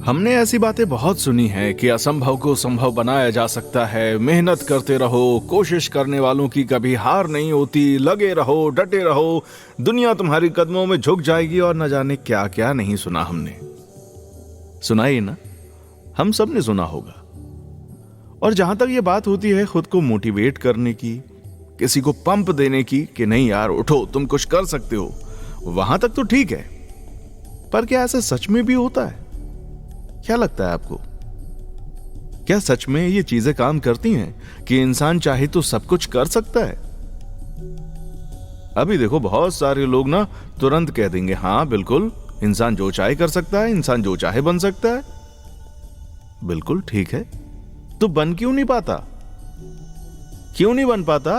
हमने ऐसी बातें बहुत सुनी हैं कि असंभव को संभव बनाया जा सकता है। मेहनत करते रहो, कोशिश करने वालों की कभी हार नहीं होती, लगे रहो, डटे रहो, दुनिया तुम्हारी कदमों में झुक जाएगी और न जाने क्या क्या नहीं सुना हमने। सुना ही ना, हम सब ने सुना होगा। और जहां तक ये बात होती है खुद को मोटिवेट करने की, किसी को पंप देने की कि नहीं यार उठो, तुम कुछ कर सकते हो, वहां तक तो ठीक है। पर क्या ऐसा सच में भी होता है? क्या लगता है आपको? क्या सच में ये चीजें काम करती हैं कि इंसान चाहे तो सब कुछ कर सकता है? अभी देखो बहुत सारे लोग ना तुरंत कह देंगे हाँ बिल्कुल, इंसान जो चाहे कर सकता है, इंसान जो चाहे बन सकता है। बिल्कुल ठीक है, तो बन क्यों नहीं पाता? क्यों नहीं बन पाता?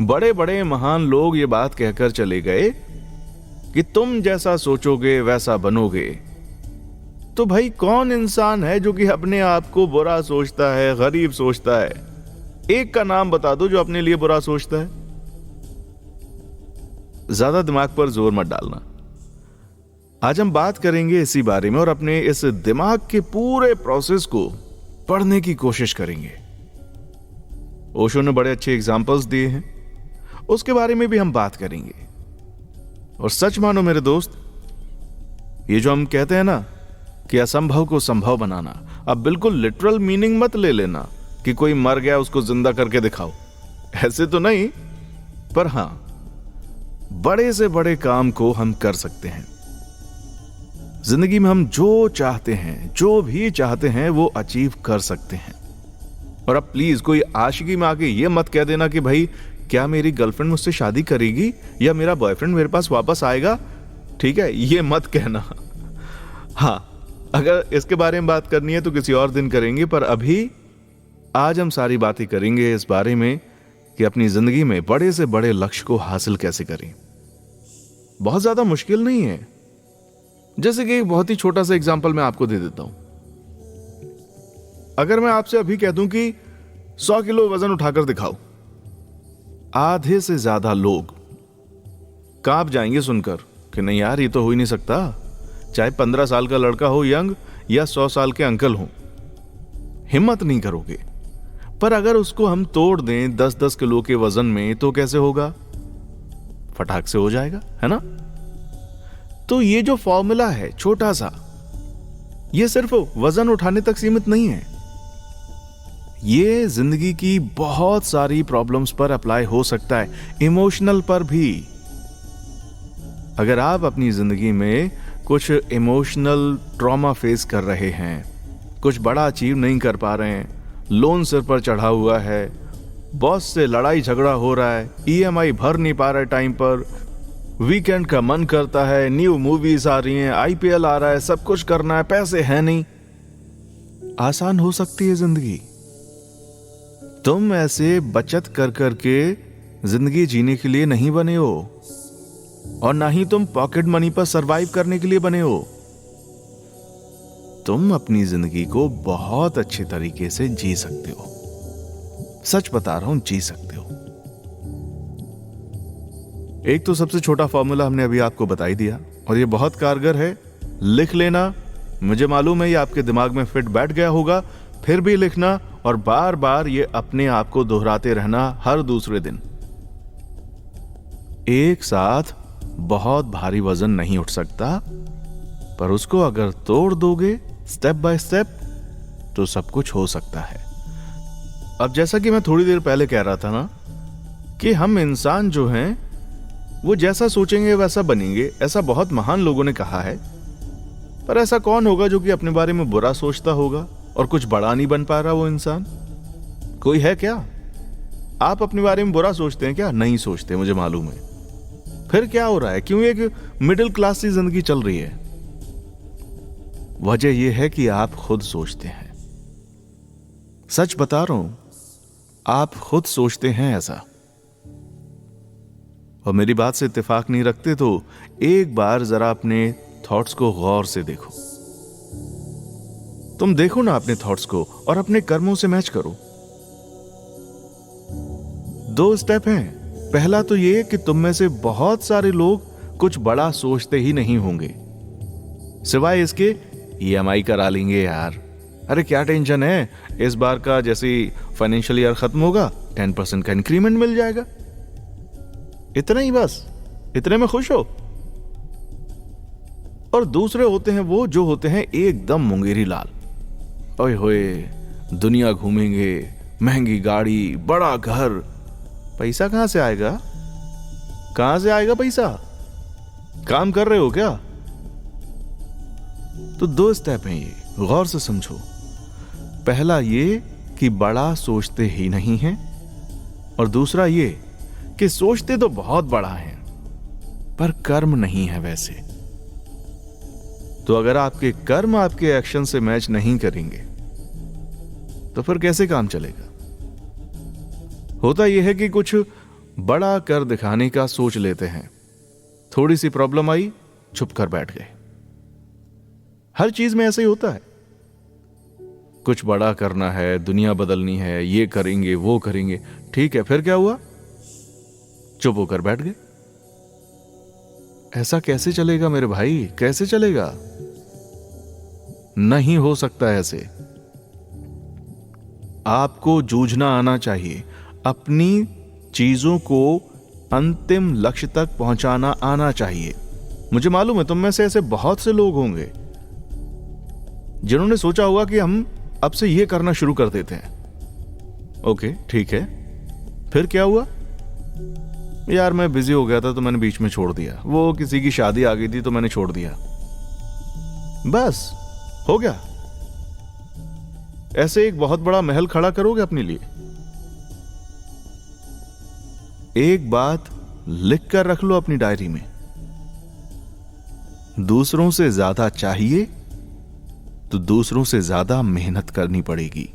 बड़े बड़े महान लोग ये बात कहकर चले गए कि तुम जैसा सोचोगे वैसा बनोगे। तो भाई कौन इंसान है जो कि अपने आप को बुरा सोचता है, गरीब सोचता है? एक का नाम बता दो जो अपने लिए बुरा सोचता है। ज्यादा दिमाग पर जोर मत डालना। आज हम बात करेंगे इसी बारे में और अपने इस दिमाग के पूरे प्रोसेस को पढ़ने की कोशिश करेंगे। ओशो ने बड़े अच्छे एग्जाम्पल्स दिए हैं, उसके बारे में भी हम बात करेंगे। और सच मानो मेरे दोस्त, ये जो हम कहते हैं ना कि असंभव को संभव बनाना, अब बिल्कुल लिटरल मीनिंग मत ले लेना कि कोई मर गया उसको जिंदा करके दिखाओ, ऐसे तो नहीं। पर हां, बड़े से बड़े काम को हम कर सकते हैं। जिंदगी में हम जो चाहते हैं, जो भी चाहते हैं वो अचीव कर सकते हैं। और अब प्लीज कोई आशिकी में आके ये मत कह देना कि भाई क्या मेरी गर्लफ्रेंड मुझसे शादी करेगी या मेरा बॉयफ्रेंड मेरे पास वापस आएगा। ठीक है, ये मत कहना। हां, अगर इसके बारे में बात करनी है तो किसी और दिन करेंगे, पर अभी आज हम सारी बातें करेंगे इस बारे में कि अपनी जिंदगी में बड़े से बड़े लक्ष्य को हासिल कैसे करें। बहुत ज्यादा मुश्किल नहीं है। जैसे कि एक बहुत ही छोटा सा एग्जांपल मैं आपको दे देता हूं। अगर मैं आपसे अभी कह दूं कि 100 किलो वजन उठाकर दिखाओ, आधे से ज्यादा लोग कांप जाएंगे सुनकर कि नहीं यार ये तो हो ही नहीं सकता। चाहे 15 साल का लड़का हो यंग या 100 साल के अंकल हो, हिम्मत नहीं करोगे। पर अगर उसको हम तोड़ दें 10-10 किलो के वजन में तो कैसे होगा? फटाक से हो जाएगा, है ना? तो ये जो फॉर्मूला है छोटा सा, ये सिर्फ वजन उठाने तक सीमित नहीं है। ये जिंदगी की बहुत सारी प्रॉब्लम्स पर अप्लाई हो सकता है, इमोशनल पर भी। अगर आप अपनी जिंदगी में कुछ इमोशनल ट्रॉमा फेस कर रहे हैं, कुछ बड़ा अचीव नहीं कर पा रहे हैं, लोन सिर पर चढ़ा हुआ है, बॉस से लड़ाई झगड़ा हो रहा है, ईएमआई भर नहीं पा रहा है टाइम पर, वीकेंड का मन करता है, न्यू मूवीज आ रही हैं, आईपीएल आ रहा है, सब कुछ करना है, पैसे हैं नहीं, आसान हो सकती है जिंदगी। तुम ऐसे बचत कर करके जिंदगी जीने के लिए नहीं बने हो, और ना ही तुम पॉकेट मनी पर सरवाइव करने के लिए बने हो। तुम अपनी जिंदगी को बहुत अच्छे तरीके से जी सकते हो। सच बता रहा हूं, जी सकते हो। एक तो सबसे छोटा फॉर्मूला हमने अभी आपको बता ही दिया और ये बहुत कारगर है। लिख लेना। मुझे मालूम है ये आपके दिमाग में फिट बैठ गया होगा, फिर भी लिखना और बार बार ये अपने आप को दोहराते रहना हर दूसरे दिन। एक साथ बहुत भारी वजन नहीं उठ सकता, पर उसको अगर तोड़ दोगे स्टेप बाय स्टेप तो सब कुछ हो सकता है। अब जैसा कि मैं थोड़ी देर पहले कह रहा था ना कि हम इंसान जो हैं वो जैसा सोचेंगे वैसा बनेंगे, ऐसा बहुत महान लोगों ने कहा है। पर ऐसा कौन होगा जो कि अपने बारे में बुरा सोचता होगा और कुछ बड़ा नहीं बन पा रहा वो इंसान? कोई है क्या? आप अपने बारे में बुरा सोचते हैं क्या? नहीं सोचते, मुझे मालूम है। फिर क्या हो रहा है? क्यों एक मिडिल क्लास की जिंदगी चल रही है? वजह यह है कि आप खुद सोचते हैं। सच बता रहा हूं, आप खुद सोचते हैं ऐसा। और मेरी बात से इत्तेफाक नहीं रखते तो एक बार जरा अपने थॉट्स को गौर से देखो। तुम देखो ना अपने थॉट्स को और अपने कर्मों से मैच करो। 2 स्टेप हैं। पहला तो ये कि तुम में से बहुत सारे लोग कुछ बड़ा सोचते ही नहीं होंगे, सिवाय इसके ईएमआई करा लेंगे यार, अरे क्या टेंशन है, इस बार का जैसे फाइनेंशियल ईयर खत्म होगा 10% का इंक्रीमेंट मिल जाएगा, इतना ही बस, इतने में खुश हो। और दूसरे होते हैं वो जो होते हैं एकदम मुंगेरी लाल, ओए होए दुनिया घूमेंगे, महंगी गाड़ी, बड़ा घर, पैसा कहां से आएगा, कहां से आएगा पैसा, काम कर रहे हो क्या। तो 2 स्टेप हैं ये, गौर से समझो। पहला ये कि बड़ा सोचते ही नहीं है, और दूसरा ये कि सोचते तो बहुत बड़ा है पर कर्म नहीं है वैसे। तो अगर आपके कर्म आपके एक्शन से मैच नहीं करेंगे तो फिर कैसे काम चलेगा। होता यह है कि कुछ बड़ा कर दिखाने का सोच लेते हैं, थोड़ी सी प्रॉब्लम आई छुप कर बैठ गए। हर चीज में ऐसे ही होता है, कुछ बड़ा करना है, दुनिया बदलनी है, ये करेंगे वो करेंगे, ठीक है, फिर क्या हुआ, चुप होकर बैठ गए। ऐसा कैसे चलेगा मेरे भाई, कैसे चलेगा, नहीं हो सकता ऐसे। आपको जूझना आना चाहिए, अपनी चीजों को अंतिम लक्ष्य तक पहुंचाना आना चाहिए। मुझे मालूम है तुम में से ऐसे बहुत से लोग होंगे जिन्होंने सोचा होगा कि हम अब से ये करना शुरू कर देते हैं। ओके ठीक है, फिर क्या हुआ, यार मैं बिजी हो गया था तो मैंने बीच में छोड़ दिया, वो किसी की शादी आ गई थी तो मैंने छोड़ दिया, बस हो गया। ऐसे एक बहुत बड़ा महल खड़ा करोगे अपने लिए। एक बात लिख कर रख लो अपनी डायरी में, दूसरों से ज्यादा चाहिए तो दूसरों से ज्यादा मेहनत करनी पड़ेगी।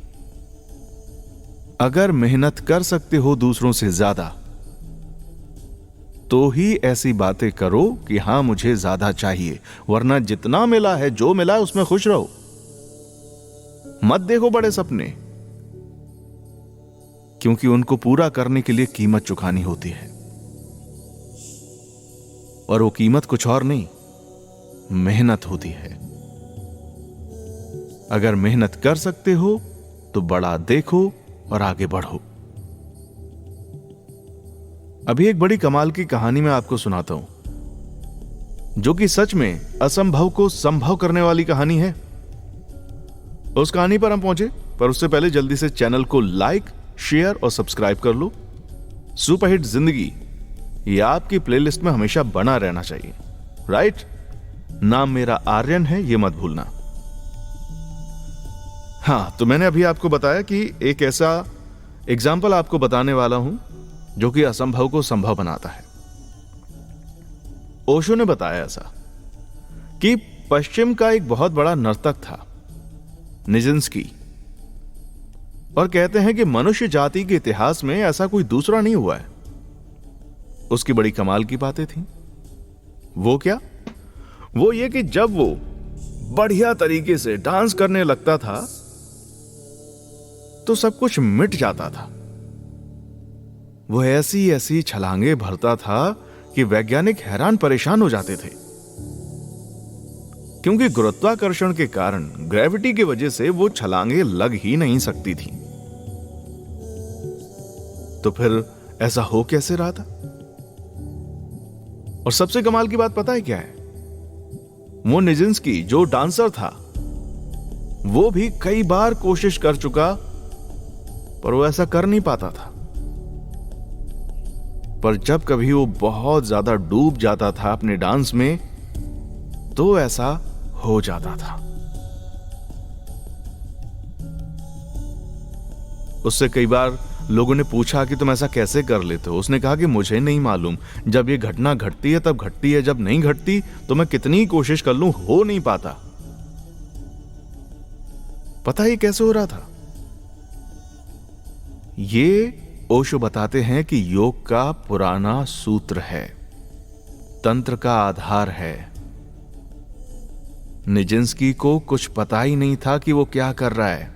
अगर मेहनत कर सकते हो दूसरों से ज्यादा तो ही ऐसी बातें करो कि हां मुझे ज्यादा चाहिए, वरना जितना मिला है, जो मिला है उसमें खुश रहो। मत देखो बड़े सपने, क्योंकि उनको पूरा करने के लिए कीमत चुकानी होती है, और वो कीमत कुछ और नहीं, मेहनत होती है। अगर मेहनत कर सकते हो तो बड़ा देखो और आगे बढ़ो। अभी एक बड़ी कमाल की कहानी मैं आपको सुनाता हूं, जो कि सच में असंभव को संभव करने वाली कहानी है। उस कहानी पर हम पहुंचे, पर उससे पहले जल्दी से चैनल को लाइक, शेयर और सब्सक्राइब कर लो। सुपरहिट जिंदगी ये आपकी प्लेलिस्ट में हमेशा बना रहना चाहिए, राइट। नाम मेरा आर्यन है, ये मत भूलना। हाँ, तो मैंने अभी आपको बताया कि एक ऐसा एग्जाम्पल आपको बताने वाला हूं जो कि असंभव को संभव बनाता है। ओशो ने बताया ऐसा कि पश्चिम का एक बहुत बड़ा नर्तक था, निजिंस्की, और कहते हैं कि मनुष्य जाति के इतिहास में ऐसा कोई दूसरा नहीं हुआ है। उसकी बड़ी कमाल की बातें थी। वो क्या, वो ये कि जब वो बढ़िया तरीके से डांस करने लगता था तो सब कुछ मिट जाता था। वो ऐसी ऐसी छलांगे भरता था कि वैज्ञानिक हैरान परेशान हो जाते थे, क्योंकि गुरुत्वाकर्षण के कारण, ग्रेविटी की वजह से वो छलांगे लग ही नहीं सकती थी। तो फिर ऐसा हो कैसे रहा था। और सबसे कमाल की बात पता है क्या है, वो निजिंस्की जो डांसर था वो भी कई बार कोशिश कर चुका, पर वो ऐसा कर नहीं पाता था। पर जब कभी वो बहुत ज्यादा डूब जाता था अपने डांस में तो ऐसा हो जाता था। उससे कई बार लोगों ने पूछा कि तुम ऐसा कैसे कर लेते हो। उसने कहा कि मुझे नहीं मालूम, जब ये घटना घटती है तब घटती है, जब नहीं घटती तो मैं कितनी कोशिश कर लूं हो नहीं पाता। पता ही कैसे हो रहा था। ये ओशो बताते हैं कि योग का पुराना सूत्र है, तंत्र का आधार है। निजिंस्की को कुछ पता ही नहीं था कि वो क्या कर रहा है।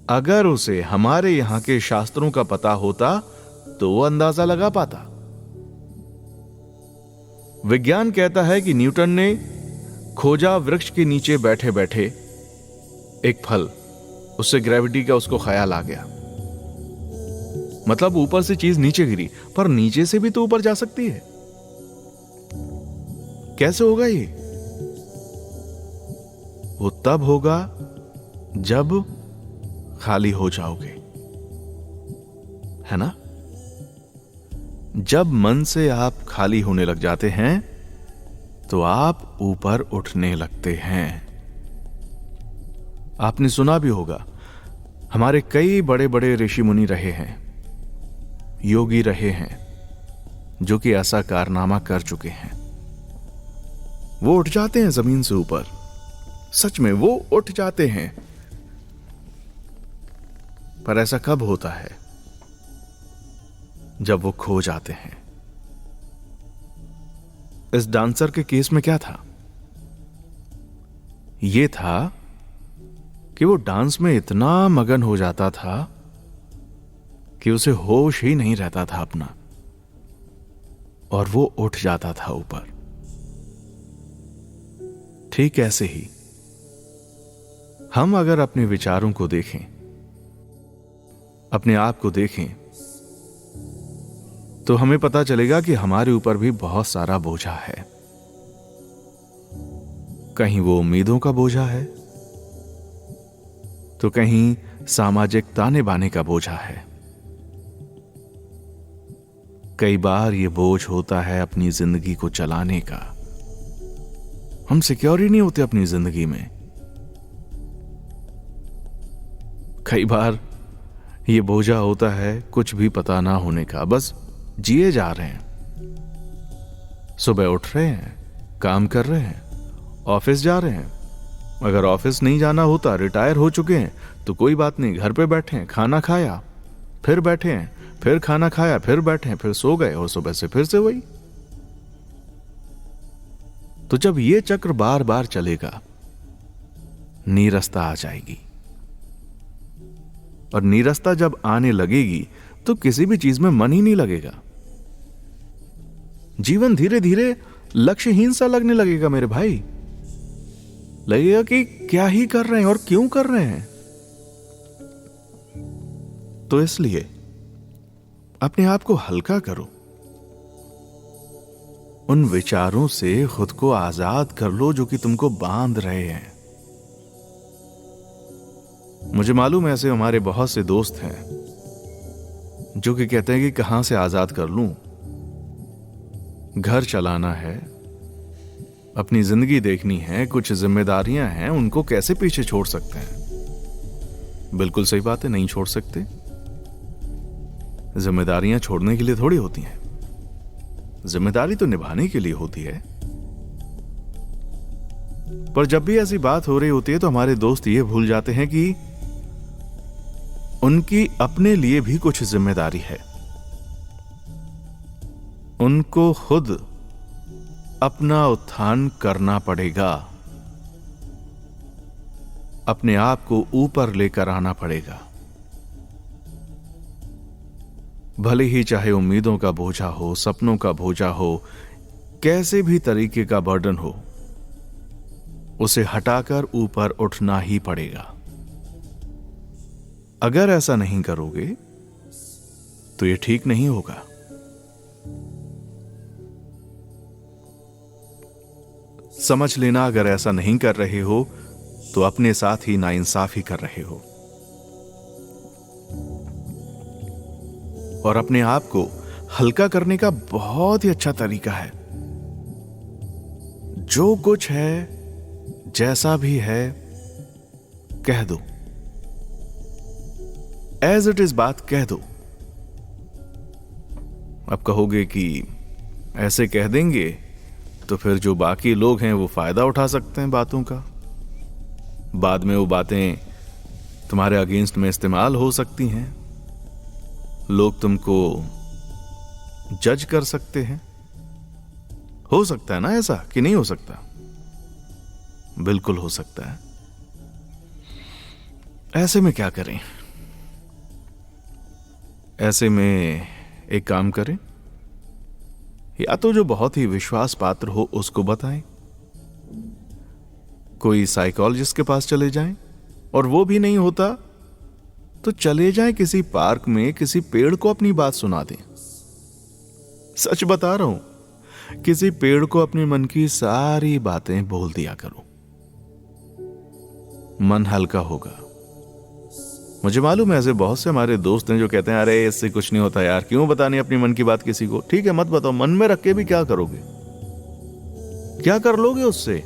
अगर उसे हमारे यहां के शास्त्रों का पता होता तो वो अंदाजा लगा पाता। विज्ञान कहता है कि न्यूटन ने खोजा वृक्ष के नीचे बैठे बैठे एक फल, उससे ग्रेविटी का उसको ख्याल आ गया। मतलब ऊपर से चीज नीचे गिरी, पर नीचे से भी तो ऊपर जा सकती है। कैसे होगा ये? वो तब होगा जब खाली हो जाओगे, है ना? जब मन से आप खाली होने लग जाते हैं तो आप ऊपर उठने लगते हैं। आपने सुना भी होगा, हमारे कई बड़े बड़े ऋषि मुनि रहे हैं, योगी रहे हैं, जो कि ऐसा कारनामा कर चुके हैं। वो उठ जाते हैं जमीन से ऊपर, सच में वो उठ जाते हैं। पर ऐसा कब होता है? जब वो खो जाते हैं। इस डांसर के केस में क्या था? ये था कि वो डांस में इतना मगन हो जाता था कि उसे होश ही नहीं रहता था अपना, और वो उठ जाता था ऊपर। ठीक ऐसे ही हम अगर अपने विचारों को देखें, अपने आप को देखें, तो हमें पता चलेगा कि हमारे ऊपर भी बहुत सारा बोझा है। कहीं वो उम्मीदों का बोझा है, तो कहीं सामाजिक ताने बाने का बोझा है। कई बार ये बोझ होता है अपनी जिंदगी को चलाने का। हम सिक्योर ही नहीं होते अपनी जिंदगी में। कई बार ये बोझा होता है कुछ भी पता ना होने का, बस जिए जा रहे हैं। सुबह उठ रहे हैं, काम कर रहे हैं, ऑफिस जा रहे हैं। अगर ऑफिस नहीं जाना होता, रिटायर हो चुके हैं, तो कोई बात नहीं, घर पे बैठे हैं, खाना खाया, फिर बैठे हैं, फिर खाना खाया, फिर बैठे हैं, फिर सो गए, और सुबह से फिर से वही। तो जब ये चक्र बार बार चलेगा, नीरसता आ जाएगी। और नीरसता जब आने लगेगी तो किसी भी चीज में मन ही नहीं लगेगा। जीवन धीरे धीरे लक्ष्यहीन सा लगने लगेगा मेरे भाई। लगेगा कि क्या ही कर रहे हैं और क्यों कर रहे हैं। तो इसलिए अपने आप को हल्का करो, उन विचारों से खुद को आजाद कर लो जो कि तुमको बांध रहे हैं। मुझे मालूम है ऐसे हमारे बहुत से दोस्त हैं जो कि कहते हैं कि कहां से आजाद कर लूं, घर चलाना है, अपनी जिंदगी देखनी है, कुछ जिम्मेदारियां हैं, उनको कैसे पीछे छोड़ सकते हैं। बिल्कुल सही बात है, नहीं छोड़ सकते। जिम्मेदारियां छोड़ने के लिए थोड़ी होती हैं, जिम्मेदारी तो निभाने के लिए होती है। पर जब भी ऐसी बात हो रही होती है तो हमारे दोस्त ये भूल जाते हैं कि उनकी अपने लिए भी कुछ जिम्मेदारी है। उनको खुद अपना उत्थान करना पड़ेगा, अपने आप को ऊपर लेकर आना पड़ेगा। भले ही चाहे उम्मीदों का बोझा हो, सपनों का बोझा हो, कैसे भी तरीके का बर्डन हो, उसे हटाकर ऊपर उठना ही पड़ेगा। अगर ऐसा नहीं करोगे तो यह ठीक नहीं होगा। समझ लेना, अगर ऐसा नहीं कर रहे हो तो अपने साथ ही नाइंसाफी कर रहे हो और अपने आप को हल्का करने का बहुत ही अच्छा तरीका है। जो कुछ है, जैसा भी है, कह दो, एज इट इज बात कह दो। अब कहोगे कि ऐसे कह देंगे तो फिर जो बाकी लोग हैं वो फायदा उठा सकते हैं बातों का, बाद में वो बातें तुम्हारे अगेंस्ट में इस्तेमाल हो सकती हैं, लोग तुमको जज कर सकते हैं। हो सकता है ना ऐसा, कि नहीं हो सकता? बिल्कुल हो सकता है। ऐसे में क्या करें? ऐसे में एक काम करें, या तो जो बहुत ही विश्वास पात्र हो उसको बताएं, कोई साइकोलॉजिस्ट के पास चले जाएं, और वो भी नहीं होता तो चले जाएं किसी पार्क में किसी पेड़ को अपनी बात सुना दें। सच बता रहा हूं, किसी पेड़ को अपने मन की सारी बातें बोल दिया करो, मन हल्का होगा। मुझे मालूम है ऐसे बहुत से हमारे दोस्त हैं जो कहते हैं अरे इससे कुछ नहीं होता यार, क्यों बतानी अपनी मन की बात किसी को। ठीक है, मत बताओ, मन में रख के भी क्या करोगे, क्या कर लोगे उससे?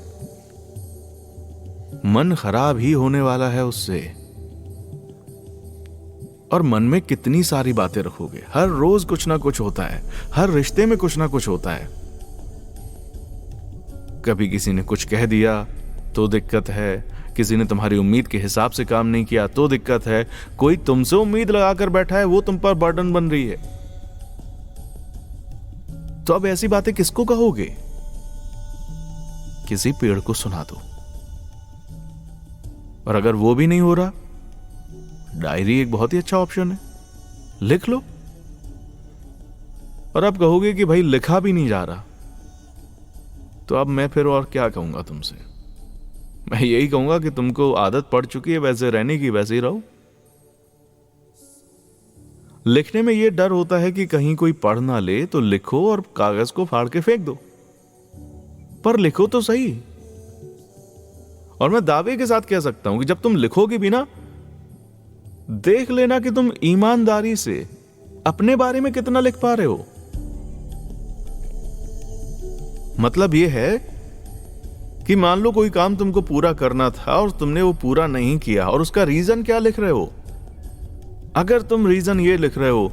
मन खराब ही होने वाला है उससे। और मन में कितनी सारी बातें रखोगे, हर रोज कुछ ना कुछ होता है, हर रिश्ते में कुछ ना कुछ होता है। कभी किसी ने कुछ कह दिया तो दिक्कत है, किसी ने तुम्हारी उम्मीद के हिसाब से काम नहीं किया तो दिक्कत है, कोई तुमसे उम्मीद लगाकर बैठा है वो तुम पर बर्डन बन रही है। तो अब ऐसी बातें किसको कहोगे? किसी पेड़ को सुना दो। और अगर वो भी नहीं हो रहा, डायरी एक बहुत ही अच्छा ऑप्शन है, लिख लो। और अब कहोगे कि भाई लिखा भी नहीं जा रहा, तो अब मैं फिर और क्या कहूंगा तुमसे? मैं यही कहूंगा कि तुमको आदत पड़ चुकी है वैसे रहने की, वैसे ही रहो। लिखने में यह डर होता है कि कहीं कोई पढ़ ना ले, तो लिखो और कागज को फाड़ के फेंक दो, पर लिखो तो सही। और मैं दावे के साथ कह सकता हूं कि जब तुम लिखोगे भी ना, देख लेना कि तुम ईमानदारी से अपने बारे में कितना लिख पा रहे हो। मतलब यह है कि मान लो कोई काम तुमको पूरा करना था और तुमने वो पूरा नहीं किया, और उसका रीजन क्या लिख रहे हो? अगर तुम रीजन ये लिख रहे हो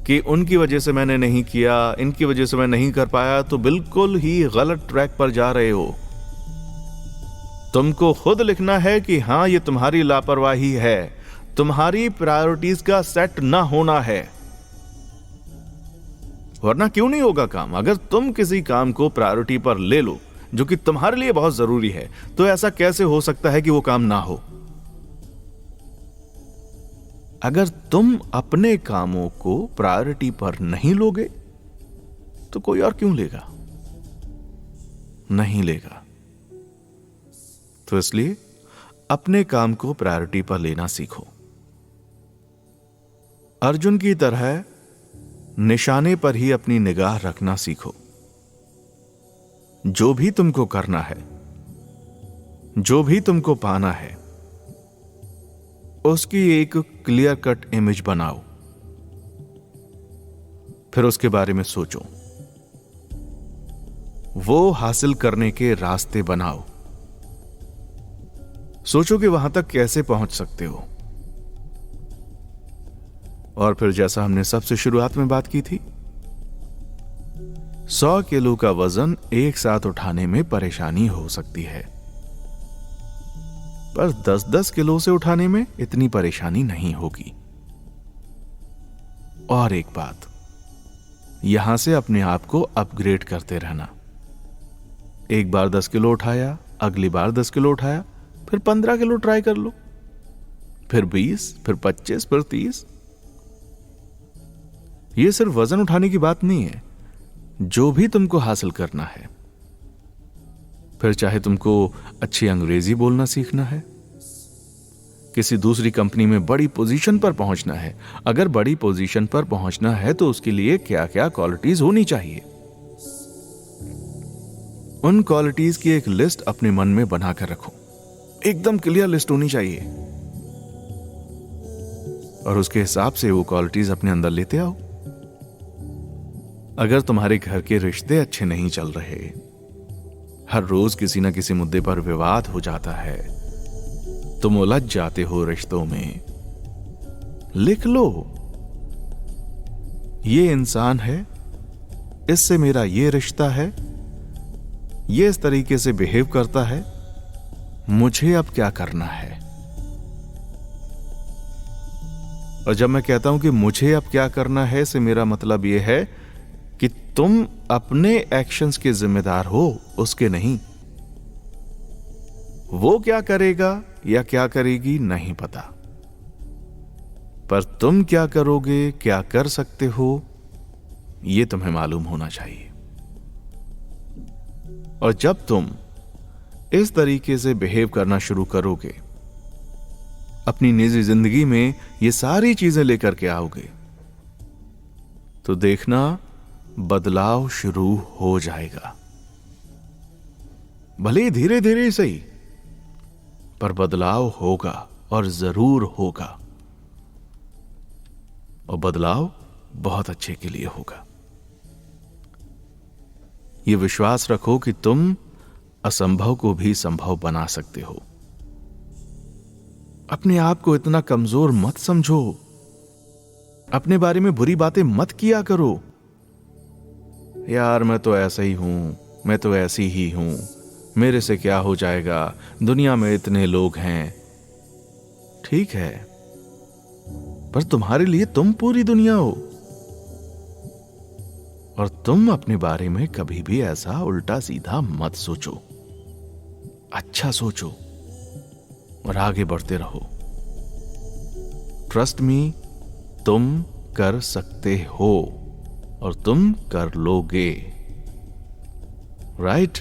कि उनकी वजह से मैंने नहीं किया, इनकी वजह से मैं नहीं कर पाया, तो बिल्कुल ही गलत ट्रैक पर जा रहे हो। तुमको खुद लिखना है कि हां ये तुम्हारी लापरवाही है, तुम्हारी प्रायोरिटीज का सेट ना होना है, वरना क्यों नहीं होगा काम। अगर तुम किसी काम को प्रायोरिटी पर ले लो जो कि तुम्हारे लिए बहुत जरूरी है, तो ऐसा कैसे हो सकता है कि वो काम ना हो? अगर तुम अपने कामों को प्रायोरिटी पर नहीं लोगे तो कोई और क्यों लेगा? नहीं लेगा। तो इसलिए अपने काम को प्रायोरिटी पर लेना सीखो। अर्जुन की तरह निशाने पर ही अपनी निगाह रखना सीखो। जो भी तुमको करना है, जो भी तुमको पाना है, उसकी एक क्लियर कट इमेज बनाओ, फिर उसके बारे में सोचो, वो हासिल करने के रास्ते बनाओ, सोचो कि वहां तक कैसे पहुंच सकते हो। और फिर जैसा हमने सबसे शुरुआत में बात की थी, 100 किलो का वजन एक साथ उठाने में परेशानी हो सकती है, पर 10-10 किलो से उठाने में इतनी परेशानी नहीं होगी। और एक बात, यहां से अपने आप को अपग्रेड करते रहना। एक बार 10 किलो उठाया, अगली बार 10 किलो उठाया, फिर 15 किलो ट्राई कर लो, फिर 20, फिर 25, फिर 30। यह सिर्फ वजन उठाने की बात नहीं है, जो भी तुमको हासिल करना है, फिर चाहे तुमको अच्छी अंग्रेजी बोलना सीखना है, किसी दूसरी कंपनी में बड़ी पोजीशन पर पहुंचना है, अगर बड़ी पोजीशन पर पहुंचना है तो उसके लिए क्या क्या क्वालिटीज होनी चाहिए, उन क्वालिटीज की एक लिस्ट अपने मन में बनाकर रखो। एकदम क्लियर लिस्ट होनी चाहिए, और उसके हिसाब से वो क्वालिटीज अपने अंदर लेते आओ। अगर तुम्हारे घर के रिश्ते अच्छे नहीं चल रहे, हर रोज किसी ना किसी मुद्दे पर विवाद हो जाता है, तुम उलझ जाते हो रिश्तों में, लिख लो, ये इंसान है, इससे मेरा ये रिश्ता है, ये इस तरीके से बिहेव करता है, मुझे अब क्या करना है। और जब मैं कहता हूं कि मुझे अब क्या करना है, से मेरा मतलब यह है कि तुम अपने एक्शंस के जिम्मेदार हो, उसके नहीं। वो क्या करेगा या क्या करेगी नहीं पता, पर तुम क्या करोगे, क्या कर सकते हो, यह तुम्हें मालूम होना चाहिए। और जब तुम इस तरीके से बिहेव करना शुरू करोगे, अपनी निजी जिंदगी में ये सारी चीजें लेकर के आओगे, तो देखना बदलाव शुरू हो जाएगा। भले ही धीरे धीरे ही सही, पर बदलाव होगा और जरूर होगा। और बदलाव बहुत अच्छे के लिए होगा। यह विश्वास रखो कि तुम असंभव को भी संभव बना सकते हो। अपने आप को इतना कमजोर मत समझो, अपने बारे में बुरी बातें मत किया करो। यार मैं तो ऐसा ही हूं, मैं तो ऐसी ही हूं, मेरे से क्या हो जाएगा, दुनिया में इतने लोग हैं। ठीक है, पर तुम्हारे लिए तुम पूरी दुनिया हो। और तुम अपने बारे में कभी भी ऐसा उल्टा सीधा मत सोचो, अच्छा सोचो और आगे बढ़ते रहो। ट्रस्ट मी, तुम कर सकते हो और तुम कर लोगे। राइट?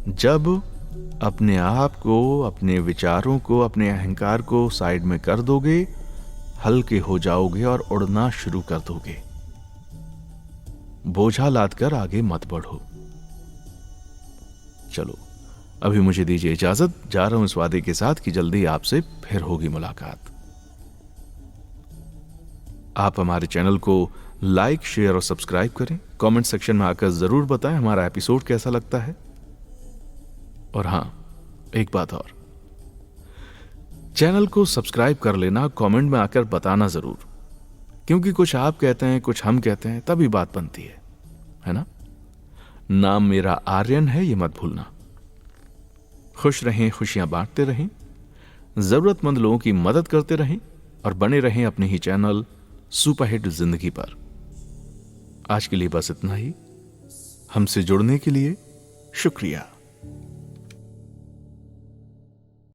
जब अपने आप को, अपने विचारों को, अपने अहंकार को साइड में कर दोगे, हल्के हो जाओगे और उड़ना शुरू कर दोगे। बोझा लादकर आगे मत बढ़ो। चलो अभी मुझे दीजिए इजाजत, जा रहा हूं इस वादे के साथ कि जल्दी आपसे फिर होगी मुलाकात। आप हमारे चैनल को लाइक, शेयर और सब्सक्राइब करें। कमेंट सेक्शन में आकर जरूर बताएं हमारा एपिसोड कैसा लगता है। और हां, एक बात और, चैनल को सब्सक्राइब कर लेना, कमेंट में आकर बताना जरूर, क्योंकि कुछ आप कहते हैं, कुछ हम कहते हैं, तभी बात बनती है ना? नाम मेरा आर्यन है, ये मत भूलना। खुश रहें, खुशियां बांटते रहें, जरूरतमंद लोगों की मदद करते रहें और बने रहें अपने ही चैनल सुपरहिट जिंदगी पर। आज के लिए बस इतना ही। हमसे जुड़ने के लिए शुक्रिया।